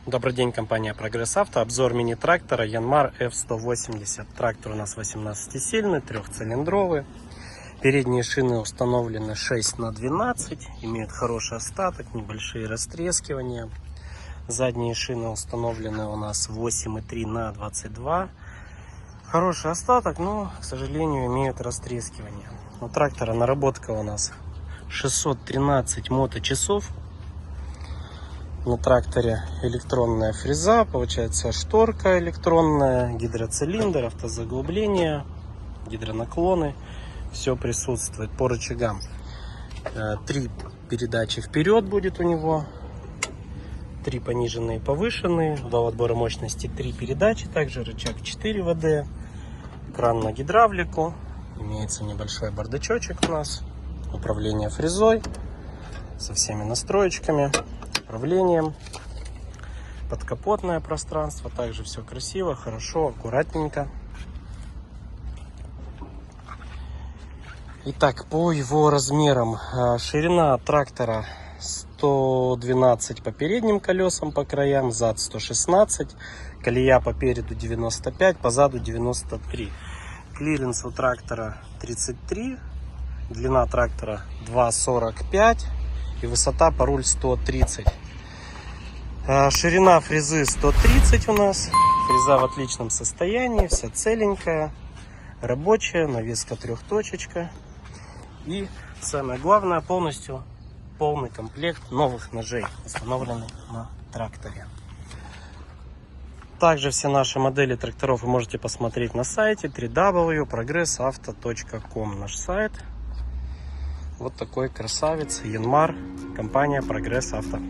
Добрый день, компания Прогресс Авто. Обзор мини-трактора Yanmar F180. Трактор у нас 18-сильный, трехцилиндровый. Передние шины установлены 6х12, имеют хороший остаток, небольшие растрескивания. Задние шины установлены у нас 8,3х22. Хороший остаток, но, к сожалению, имеют растрескивания. У трактора наработка у нас 613 моточасов. На тракторе электронная фреза, получается шторка электронная, гидроцилиндр, автозаглубление, гидронаклоны. Все присутствует по рычагам. 3 передачи вперед будет у него, 3 пониженные и повышенные, вал отбора мощности 3 передачи, также рычаг 4 ВД, кран на гидравлику, имеется небольшой бардачочек у нас, управление фрезой со всеми настроечками, управлением, подкапотное пространство, также все красиво, хорошо, аккуратненько. Итак, по его размерам: ширина трактора 112 по передним колесам, по краям зад 116, колея по переду 95, по заду 93. Клиренс у трактора 33, длина трактора 2,45 и высота по руль 130. Ширина фрезы 130 у нас. Фреза в отличном состоянии, вся целенькая, рабочая, навеска трехточечка. И самое главное, полностью полный комплект новых ножей установлены на тракторе. Также все наши модели тракторов вы можете посмотреть на сайте www.progressauto.com. Наш сайт. Вот такой красавец Yanmar, компания Прогресс Авто.